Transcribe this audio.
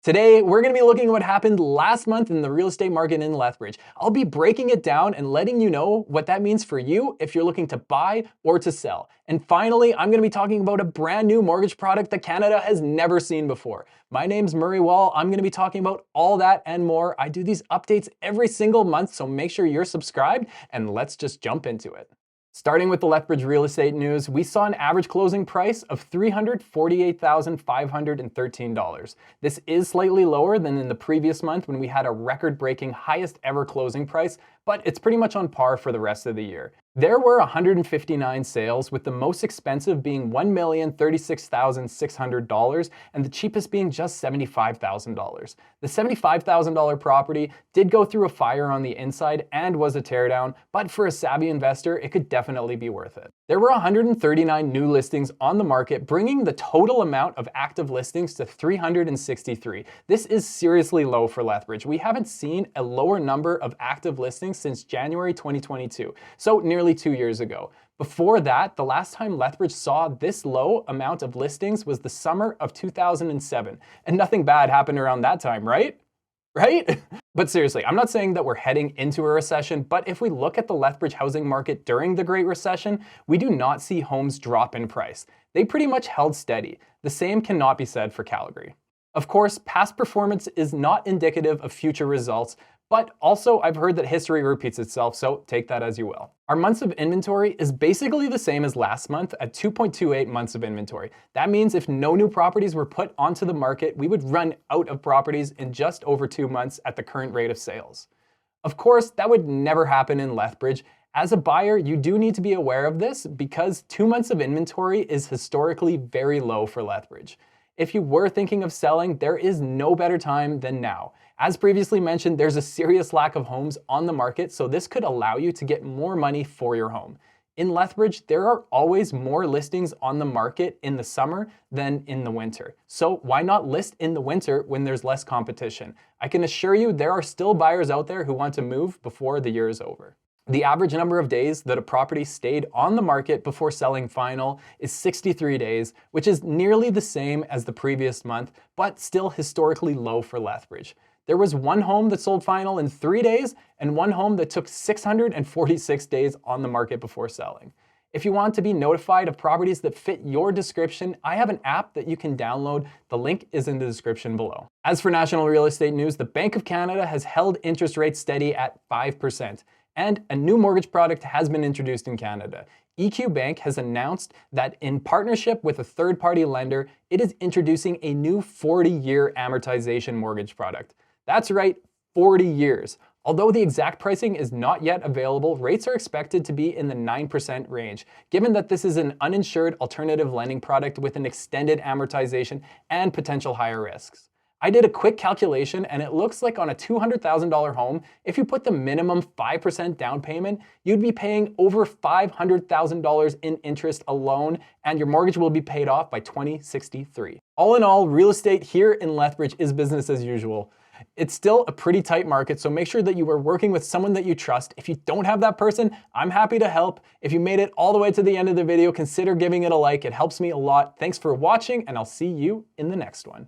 Today, we're going to be looking at what happened last month in the real estate market in Lethbridge. I'll be breaking it down and letting you know what that means for you if you're looking to buy or to sell. And finally, I'm going to be talking about a brand new mortgage product that Canada has never seen before. My name's Murray Wall. I'm going to be talking about all that and more. I do these updates every single month, so make sure you're subscribed and let's just jump into it. Starting with the Lethbridge real estate news, we saw an average closing price of $348,513. This is slightly lower than in the previous month when we had a record-breaking highest ever closing price, but it's pretty much on par for the rest of the year. There were 159 sales, with the most expensive being $1,036,600 and the cheapest being just $75,000. The $75,000 property did go through a fire on the inside and was a teardown, but for a savvy investor, it could definitely be worth it. There were 139 new listings on the market, bringing the total amount of active listings to 363. This is seriously low for Lethbridge. We haven't seen a lower number of active listings since January 2022, so nearly 2 years ago. Before that, the last time Lethbridge saw this low amount of listings was the summer of 2007, and nothing bad happened around that time, right? Right? But seriously, I'm not saying that we're heading into a recession, but if we look at the Lethbridge housing market during the Great Recession, we do not see homes drop in price. They pretty much held steady. The same cannot be said for Calgary. Of course, past performance is not indicative of future results, but also I've heard that history repeats itself, so take that as you will. Our months of inventory is basically the same as last month at 2.28 months of inventory. That means if no new properties were put onto the market, we would run out of properties in just over 2 months at the current rate of sales. Of course, that would never happen in Lethbridge. As a buyer, you do need to be aware of this because 2 months of inventory is historically very low for Lethbridge. If you were thinking of selling, there is no better time than now. As previously mentioned, there's a serious lack of homes on the market, so this could allow you to get more money for your home. In Lethbridge, there are always more listings on the market in the summer than in the winter. So why not list in the winter when there's less competition? I can assure you there are still buyers out there who want to move before the year is over. The average number of days that a property stayed on the market before selling final is 63 days, which is nearly the same as the previous month, but still historically low for Lethbridge. There was one home that sold final in 3 days and one home that took 646 days on the market before selling. If you want to be notified of properties that fit your description, I have an app that you can download. The link is in the description below. As for national real estate news, the Bank of Canada has held interest rates steady at 5%. And a new mortgage product has been introduced in Canada. EQ Bank has announced that in partnership with a third-party lender, it is introducing a new 40-year amortization mortgage product. That's right, 40 years. Although the exact pricing is not yet available, rates are expected to be in the 9% range, given that this is an uninsured alternative lending product with an extended amortization and potential higher risks. I did a quick calculation and it looks like on a $200,000 home, if you put the minimum 5% down payment, you'd be paying over $500,000 in interest alone, and your mortgage will be paid off by 2063. All in all, real estate here in Lethbridge is business as usual. It's still a pretty tight market, so make sure that you are working with someone that you trust. If you don't have that person, I'm happy to help. If you made it all the way to the end of the video, consider giving it a like. It helps me a lot. Thanks for watching, and I'll see you in the next one.